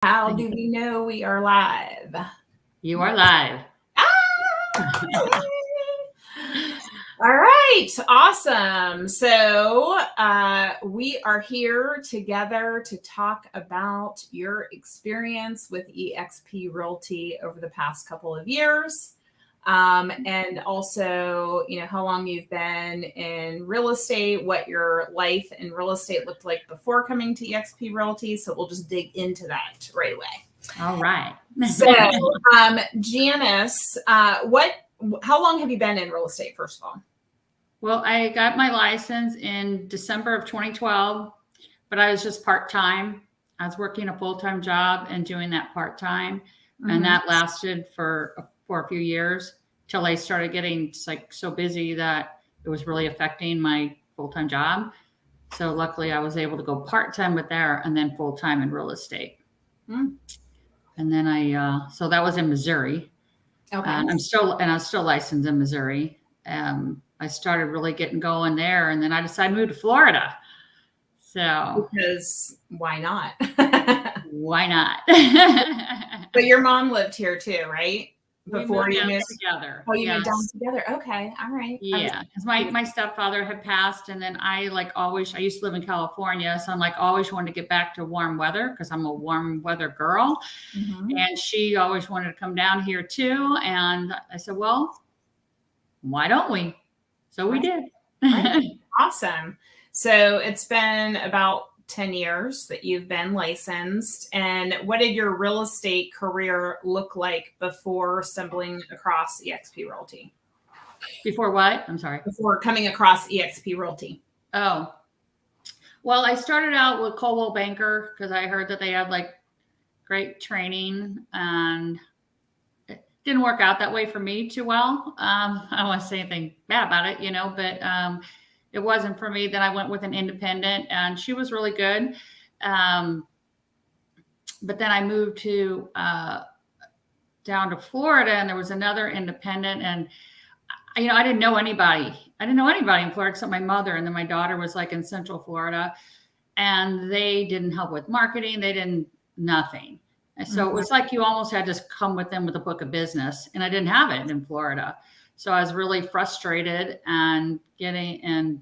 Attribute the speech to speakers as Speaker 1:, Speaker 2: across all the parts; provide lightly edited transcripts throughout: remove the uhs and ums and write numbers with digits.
Speaker 1: How do we know we are live?
Speaker 2: You are live.
Speaker 1: Ah! All right, awesome. So we are here together to talk about your experience with Exp Realty over the past couple of years. And also, how long you've been in real estate, what your life in real estate looked like before coming to Exp Realty. So we'll just dig into that right away.
Speaker 2: All right.
Speaker 1: So, Janice, how long have you been in real estate, first of all?
Speaker 2: Well, I got my license in December of 2012, but I was just part-time. I was working a full-time job and doing that part-time. And that lasted for a few years till I started getting so busy that it was really affecting my full-time job. So luckily I was able to go part-time with there and then full-time in real estate. And then so that was in Missouri.
Speaker 1: Okay.
Speaker 2: I was still licensed in Missouri. I started really getting going there, and then I decided to move to Florida. So
Speaker 1: because why not?
Speaker 2: Why not?
Speaker 1: But your mom lived here too, right?
Speaker 2: Before you moved together.
Speaker 1: Oh, you moved down together. Okay, all right.
Speaker 2: Yeah, because my stepfather had passed, and then I used to live in California, so I'm always wanted to get back to warm weather because I'm a warm weather girl, and she always wanted to come down here too. And I said, well, why don't we? So we did.
Speaker 1: Right. Awesome. So it's been about 10 years that you've been licensed. And what did your real estate career look like before stumbling across Exp Realty?
Speaker 2: Before what? I'm sorry.
Speaker 1: Before coming across Exp Realty.
Speaker 2: Oh, well, I started out with Coldwell Banker because I heard that they had great training, and it didn't work out that way for me too well. I don't want to say anything bad about it, but it wasn't for me. Then I went with an independent, and she was really good. But then I moved to down to Florida, and there was another independent, and I didn't know anybody. I didn't know anybody in Florida except my mother, and then my daughter was in Central Florida, and they didn't help with marketing. They didn't nothing. And so it was you almost had to come with them with a book of business, and I didn't have it in Florida. So I was really frustrated and kind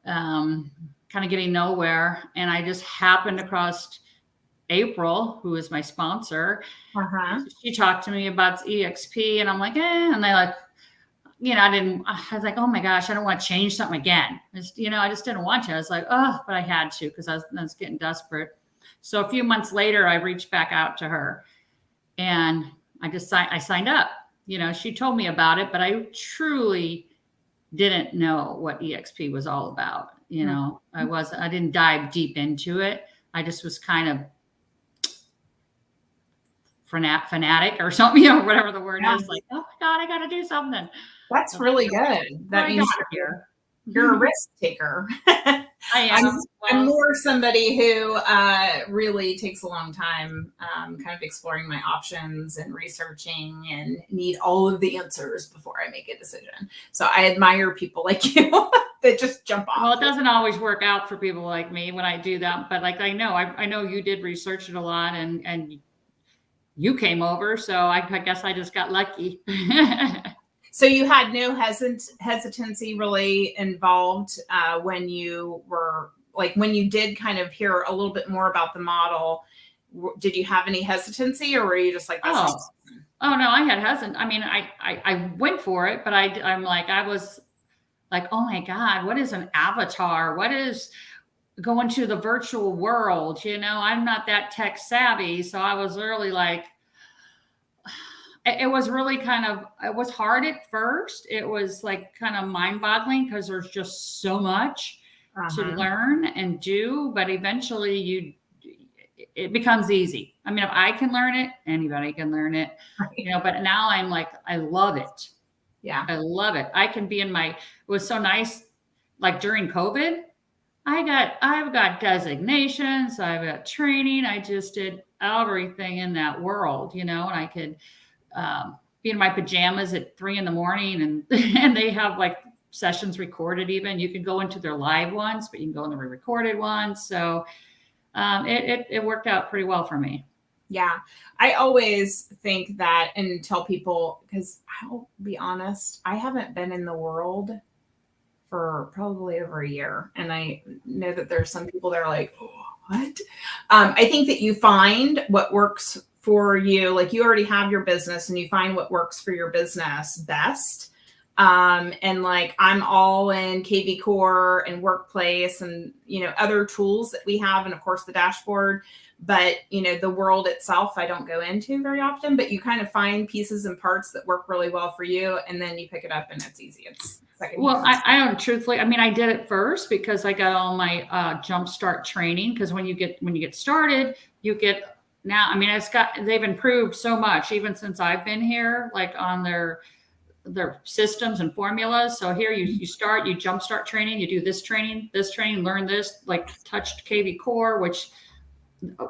Speaker 2: of getting nowhere. And I just happened across April, who is my sponsor. She talked to me about EXP, and I'm like, and they I was like, oh my gosh, I don't want to change something again. I just didn't want to. I was like, oh, but I had to because I was getting desperate. So a few months later, I reached back out to her, and I signed up. She told me about it, but I truly didn't know what EXP was all about. I didn't dive deep into it. I just was kind of fanatic or something, whatever the word is. Oh my God, I got to do something.
Speaker 1: That's really good. That means you're a risk taker. I am. I'm more somebody who really takes a long time kind of exploring my options and researching and need all of the answers before I make a decision. So I admire people like you that just jump off.
Speaker 2: Well, it doesn't always work out for people like me when I do that. But I know you did research it a lot, and you came over. So I guess I just got lucky.
Speaker 1: So you had no hesitancy really involved when you were when you did kind of hear a little bit more about the model. Did you have any hesitancy, or were you just like,
Speaker 2: oh no, I had hesitant. I mean, I went for it, but I was like, oh my God, what is an avatar? What is going to the virtual world? I'm not that tech savvy. So I was really it was really it was hard at first. It was kind of mind-boggling because there's just so much to learn and do, but eventually it becomes easy. I mean, if I can learn it, anybody can learn it, but now I'm I love it.
Speaker 1: Yeah.
Speaker 2: I love it. I can be it was so nice. During COVID, I've got designations, I've got training. I just did everything in that world, and I could be in my pajamas at 3 a.m. and they have sessions recorded. Even you can go into their live ones, but you can go in the recorded ones. So it worked out pretty well for me.
Speaker 1: Yeah. I always think that and tell people, because I'll be honest, I haven't been in the world for probably over a year. And I know that there's some people that are like, oh, what? I think that you find what works for you. Like you already have your business and you find what works for your business best. And like I'm all in KV Core and Workplace and, other tools that we have. And of course the dashboard, but the world itself, I don't go into very often, but you kind of find pieces and parts that work really well for you. And then you pick it up and it's easy. It's second
Speaker 2: Well,
Speaker 1: hand.
Speaker 2: I don't truthfully. I mean, I did it first because I got all my jumpstart training. Because when you get started, you get now. I mean, they've improved so much even since I've been here, like on their systems and formulas. So here you jumpstart training, you do this training, learn this, like touched KV Core, which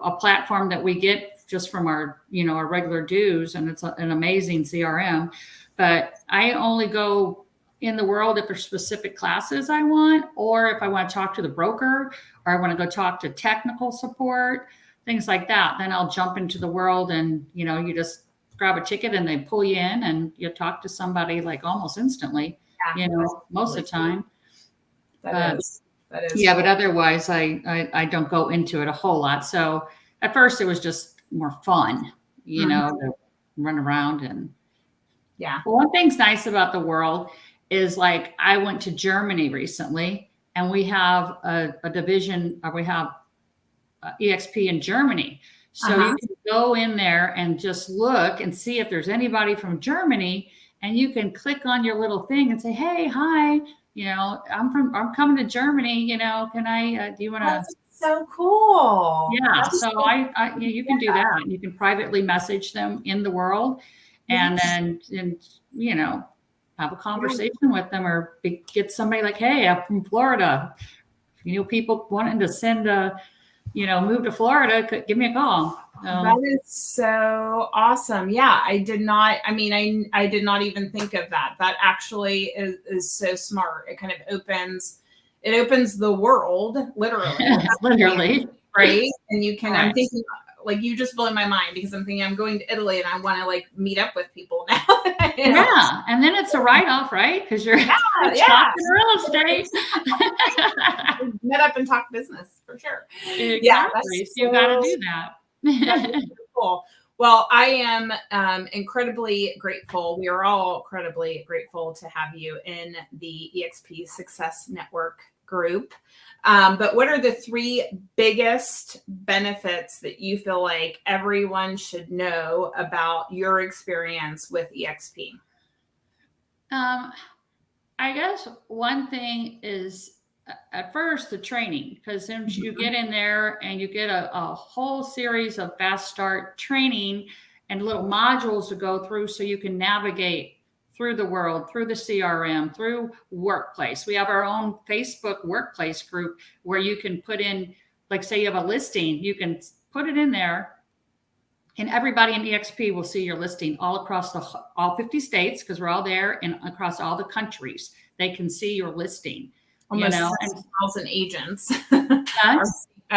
Speaker 2: a platform that we get just from our our regular dues, and it's an amazing CRM. But I only go in the world if there's specific classes I want, or if I want to talk to the broker, or I want to go talk to technical support, things like that. Then I'll jump into the world, and you just grab a ticket and they pull you in, and you talk to somebody like almost instantly.
Speaker 1: Yeah,
Speaker 2: Most of the time.
Speaker 1: That is.
Speaker 2: Yeah, but otherwise I don't go into it a whole lot. So at first it was just more fun, to run around. And
Speaker 1: yeah.
Speaker 2: Well, one thing's nice about the world is, like, I went to Germany recently, and we have a division, or we have EXP in Germany. So you can go in there and just look and see if there's anybody from Germany, and you can click on your little thing and say, hey, hi, I'm coming to Germany, can I, do you want to?
Speaker 1: That's so cool.
Speaker 2: Yeah. So you can do that. You can privately message them in the world, and then, have a conversation with them, or get somebody like, hey, I'm from Florida. People wanting to send move to Florida, give me a call.
Speaker 1: That is so awesome. Yeah, I did not even think of that. That actually is so smart. It kind of opens the world, literally.
Speaker 2: Literally.
Speaker 1: Right. And you can, I'm thinking, like, you just blew my mind, because I'm thinking I'm going to Italy and I want to like meet up with people now.
Speaker 2: Yeah. And then it's a write-off, right? Because you're talking real estate.
Speaker 1: Met up and talk business for sure.
Speaker 2: Exactly. Yeah, you got to do that.
Speaker 1: That's cool. Well, I am incredibly grateful. We are all incredibly grateful to have you in the EXP Success Network group. But what are the 3 biggest benefits that you feel like everyone should know about your experience with EXP?
Speaker 2: I guess one thing is, at first, the training, because then you get in there and you get a whole series of fast start training and little modules to go through, so you can navigate through the world, through the CRM, through Workplace. We have our own Facebook Workplace group where you can put in, like, say you have a listing, you can put it in there, and everybody in EXP will see your listing all across all 50 states, because we're all there, and across all the countries. They can see your listing.
Speaker 1: Almost 70,000 agents.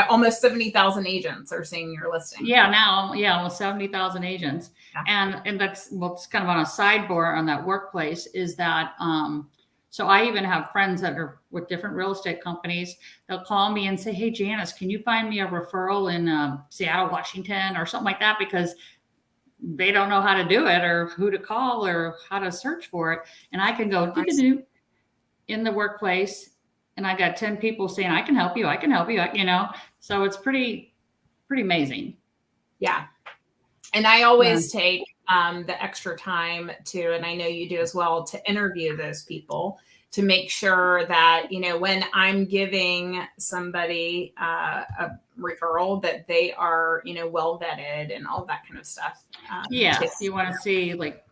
Speaker 1: Almost 70,000 agents are seeing your listing.
Speaker 2: Yeah, now, almost 70,000 agents. Yeah. And that's, it's kind of on a sidebar on that Workplace, is that, so I even have friends that are with different real estate companies. They'll call me and say, hey, Janice, can you find me a referral in Seattle, Washington, or something like that? Because they don't know how to do it, or who to call, or how to search for it. And I can go in the Workplace, and I got 10 people saying, I can help you. So it's pretty amazing.
Speaker 1: Yeah. And I always take the extra time to, and I know you do as well, to interview those people, to make sure that, when I'm giving somebody a referral, that they are, well vetted and all that kind of stuff.
Speaker 2: Yes. You want to see, like,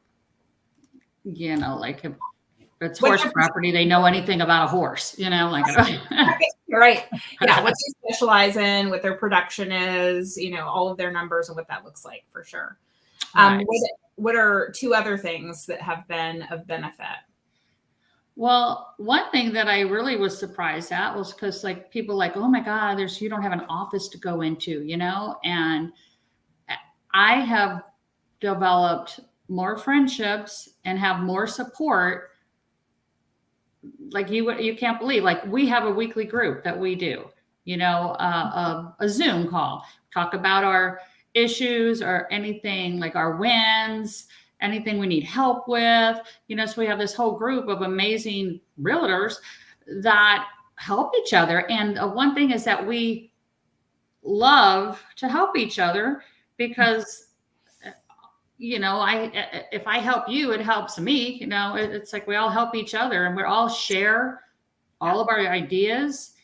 Speaker 2: like, if it's horse property, they know anything about a horse, like.
Speaker 1: Right. Yeah. What they specialize in, what their production is, all of their numbers and what that looks like, for sure. Right. What are 2 other things that have been of benefit?
Speaker 2: Well, one thing that I really was surprised at was, because, like, people like, oh my God, you don't have an office to go into, and I have developed more friendships and have more support. Like you can't believe, like we have a weekly group that we do, a Zoom call, talk about our issues or anything, like our wins, anything we need help with, so we have this whole group of amazing realtors that help each other. And one thing is that we love to help each other because if I help you, it helps me. It's like we all help each other, and we all share all of our ideas.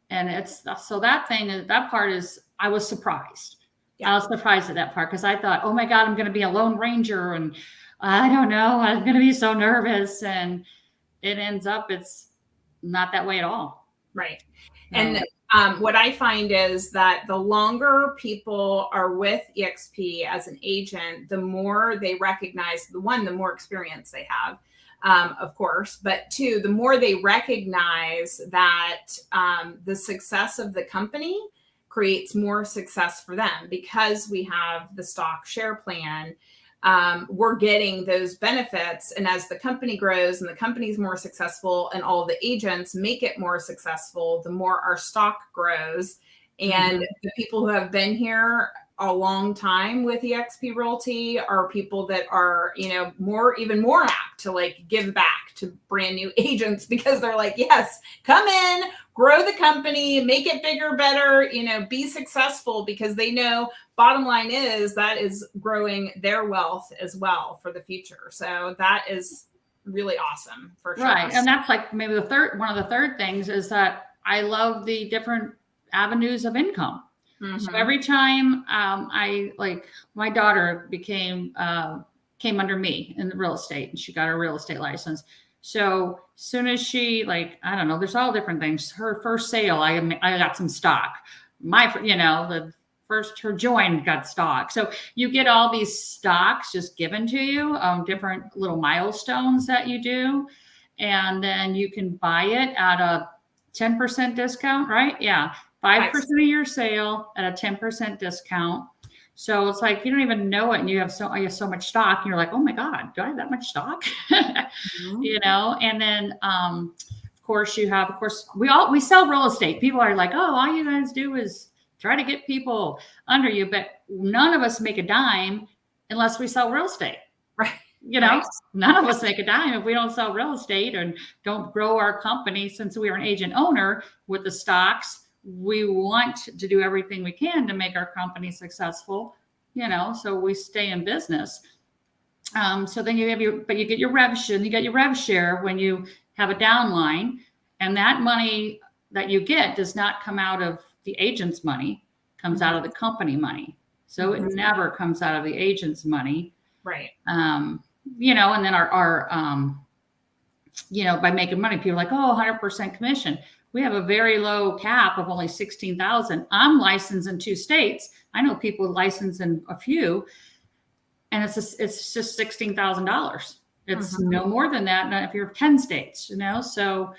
Speaker 2: And it's so that part is, I was surprised. I was surprised at that part because I thought, oh my God, I'm going to be a lone ranger, and I don't know, I'm going to be so nervous. And it ends up, it's not that way at all.
Speaker 1: Right. And what I find is that the longer people are with EXP as an agent, the more they recognize, the more experience they have, of course, but two, the more they recognize that the success of the company creates more success for them because we have the stock share plan. We're getting those benefits. And as the company grows and the company's more successful and all the agents make it more successful, the more our stock grows. And the people who have been here a long time with Exp Realty are people that are, even more apt to like give back to brand new agents because they're like, yes, come in, grow the company, make it bigger, better, be successful, because they know bottom line is that is growing their wealth as well for the future. So that is really awesome for sure.
Speaker 2: Right. And that's like maybe one of the third things is that I love the different avenues of income. So every time my daughter came under me in the real estate, and she got her real estate license. So as soon as she, I don't know, there's all different things. Her first sale, I got some stock. Her join got stock. So you get all these stocks just given to you, different little milestones that you do. And then you can buy it at a 10% discount, right? Yeah. 5% of your sale at a 10% discount. So it's like, you don't even know it. And you have so much stock. And you're like, oh my God, do I have that much stock? And then, of course we sell real estate. People are like, oh, all you guys do is try to get people under you, but none of us make a dime unless we sell real estate.
Speaker 1: Right.
Speaker 2: None of us make a dime if we don't sell real estate and don't grow our company. Since we are an agent owner with the stocks, we want to do everything we can to make our company successful, so we stay in business. So then you get your rev share when you have a downline, and that money that you get does not come out of the agent's money, comes out of the company money. So it never comes out of the agent's money.
Speaker 1: Right.
Speaker 2: And then our by making money, people are like, oh, 100% commission. We have a very low cap of only 16,000. I'm licensed in 2 states. I know people licensed in a few, and it's just $16,000. It's no more than that. Not if you're 10 states, So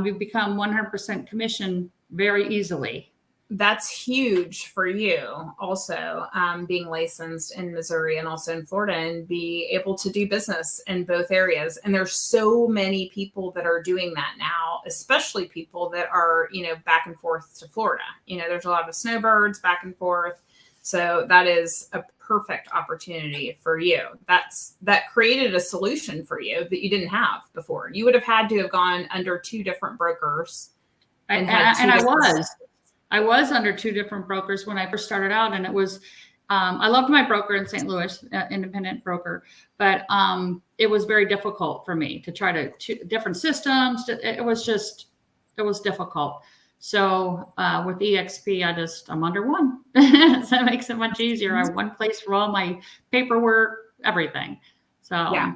Speaker 2: you become 100% commission very easily.
Speaker 1: That's huge for you also, being licensed in Missouri and also in Florida, and be able to do business in both areas. And there's so many people that are doing that now, especially people that are, back and forth to Florida. There's a lot of snowbirds back and forth. So that is a perfect opportunity for you. That created a solution for you that you didn't have before. You would have had to have gone under 2 different brokers.
Speaker 2: I was under 2 different brokers when I first started out, and it was, I loved my broker in St. Louis, independent broker, but it was very difficult for me to try different systems. It was difficult. So with EXP, I'm under one. So that makes it much easier. I have one place for all my paperwork, everything. So
Speaker 1: yeah.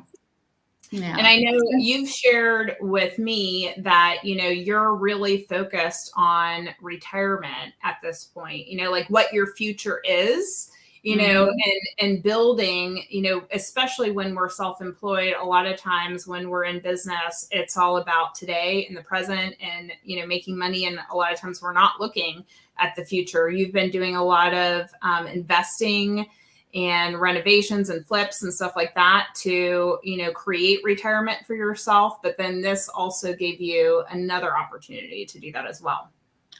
Speaker 1: And I know you've shared with me that, you're really focused on retirement at this point, like what your future is, and building, especially when we're self-employed. A lot of times when we're in business, it's all about today and the present and, making money. And a lot of times we're not looking at the future. You've been doing a lot of investing and renovations and flips and stuff like that to, create retirement for yourself. But then this also gave you another opportunity to do that as well.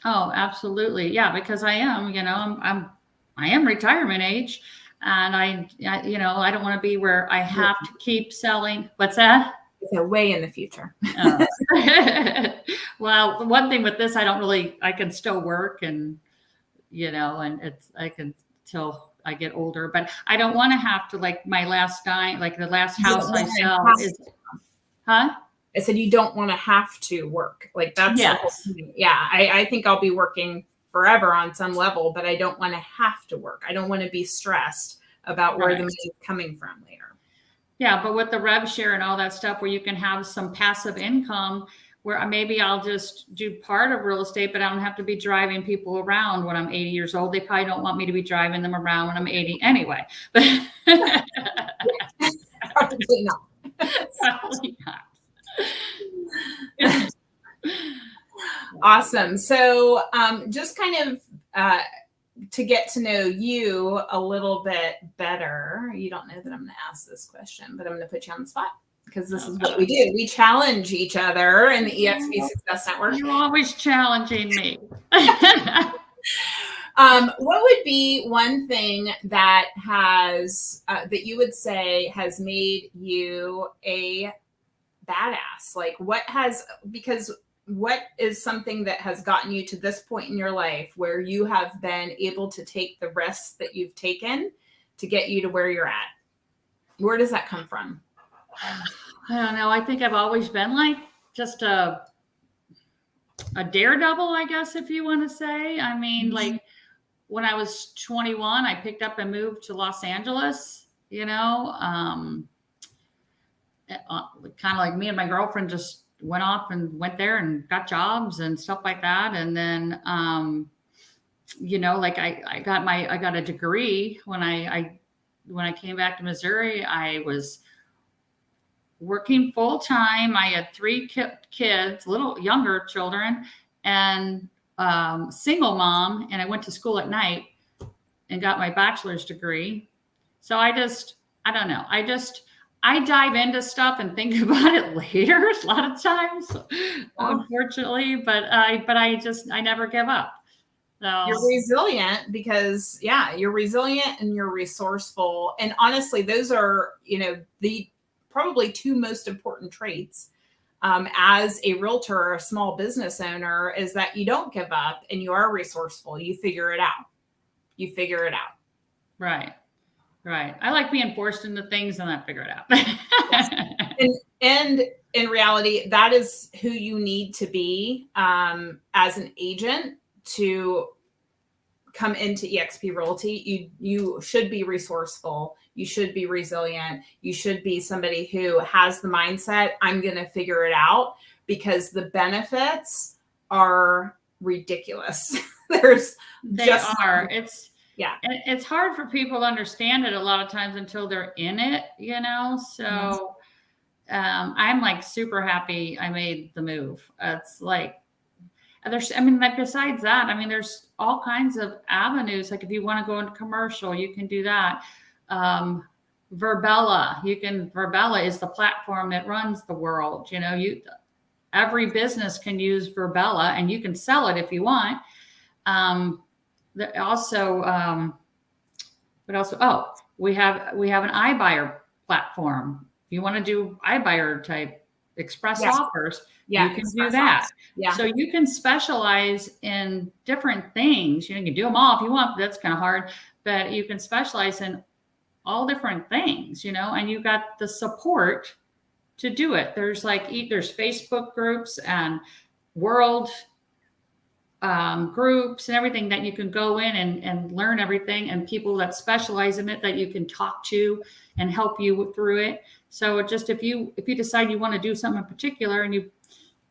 Speaker 2: Oh, absolutely. Yeah, because I am, I am retirement age, and I don't want to be where I have to keep selling. What's that?
Speaker 1: It's a way in the future.
Speaker 2: Well, one thing with this, I can still work and, I can till I get older, but I don't want to have to, like my last night, like the last house I sell is, huh?
Speaker 1: I said, you don't want to have to work. Like that's,
Speaker 2: yes.
Speaker 1: Yeah. I think I'll be working forever on some level, but I don't want to have to work. I don't want to be stressed about where the money is coming from later.
Speaker 2: Yeah. But with the rev share and all that stuff where you can have some passive income, where maybe I'll just do part of real estate, but I don't have to be driving people around when I'm 80 years old. They probably don't want me to be driving them around when I'm 80 anyway. But
Speaker 1: Probably not.
Speaker 2: Probably not.
Speaker 1: Awesome. So just kind of to get to know you a little bit better, you don't know that I'm going to ask this question, but I'm going to put you on the spot because this is what we do. We challenge each other in the EXP Success Network.
Speaker 2: You're always challenging me.
Speaker 1: What would be one thing that has that you would say has made you a badass? Like what is something that has gotten you to this point in your life where you have been able to take the risks that you've taken to get you to where you're at? Where does that come from?
Speaker 2: I don't know. I think I've always been like just a daredevil, I guess, if you want to say. I mean, like when I was 21, I picked up and moved to Los Angeles, kind of like me and my girlfriend just went off and went there and got jobs and stuff like that. And then, like I got a degree when I came back to Missouri. I was working full time. I had 3 kids, little younger children, and single mom. And I went to school at night and got my bachelor's degree. So I don't know. I dive into stuff and think about it later a lot of times, unfortunately, but I never give up. So
Speaker 1: you're resilient because you're resilient and you're resourceful. And honestly, those are, the probably 2 most important traits as a realtor or a small business owner is that you don't give up and you are resourceful. You figure it out.
Speaker 2: Right. Right. I like being forced into things and then figure it out.
Speaker 1: and in reality, that is who you need to be as an agent to come into Exp Realty. You should be resourceful. You should be resilient. You should be somebody who has the mindset, I'm going to figure it out, because the benefits are ridiculous. It's
Speaker 2: hard for people to understand it a lot of times until they're in it, so I'm like super happy I made the move. It's like besides that, there's all kinds of avenues. Like if you want to go into commercial, you can do that. Verbella is the platform that runs the world. Every business can use Verbella and you can sell it if you want. We have an iBuyer platform. If you want to do iBuyer type express offers, you can do that. Yeah. So you can specialize in different things. You can do them all if you want, but that's kind of hard, but you can specialize in all different things, and you got the support to do it. There's there's Facebook groups and world groups and everything that you can go in and learn everything, and people that specialize in it that you can talk to and help you through it. So just if you decide you want to do something in particular and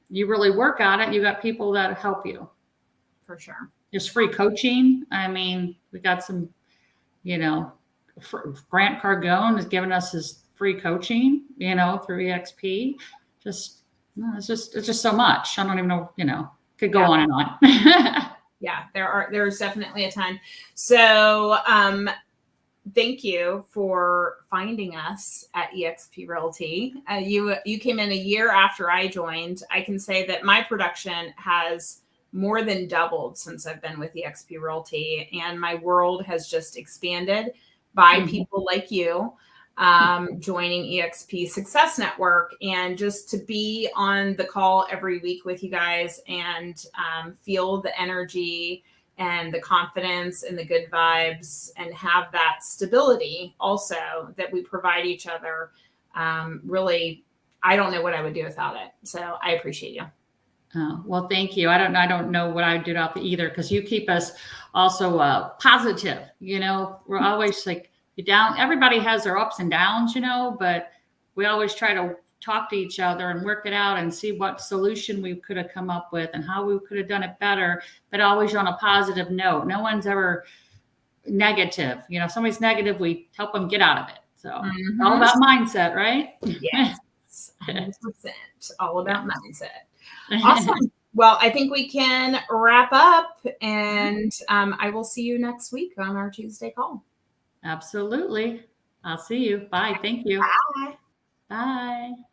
Speaker 2: you really work at it, you got people that help you.
Speaker 1: For sure.
Speaker 2: There's free coaching. We got some, Grant Cardone has given us his free coaching, through EXP. It's just so much. I don't even know, could go on and on.
Speaker 1: Yeah, there's definitely a ton. So thank you for finding us at Exp Realty. You came in a year after I joined. I can say that my production has more than doubled since I've been with Exp Realty, and my world has just expanded by people like you joining EXP Success Network, and just to be on the call every week with you guys and feel the energy and the confidence and the good vibes and have that stability also that we provide each other. Really, I don't know what I would do without it. So I appreciate you.
Speaker 2: Oh, well, thank you. I don't know what I would do without the either, because you keep us also positive. We're always like, you down. Everybody has their ups and downs, but we always try to talk to each other and work it out and see what solution we could have come up with and how we could have done it better, but always on a positive note. No one's ever negative. If somebody's negative, we help them get out of it. So it's all about mindset, right?
Speaker 1: Yes, 100%. All about mindset. Awesome. Well, I think we can wrap up, and I will see you next week on our Tuesday call.
Speaker 2: Absolutely. I'll see you. Bye. Thank you.
Speaker 1: Bye.
Speaker 2: Bye.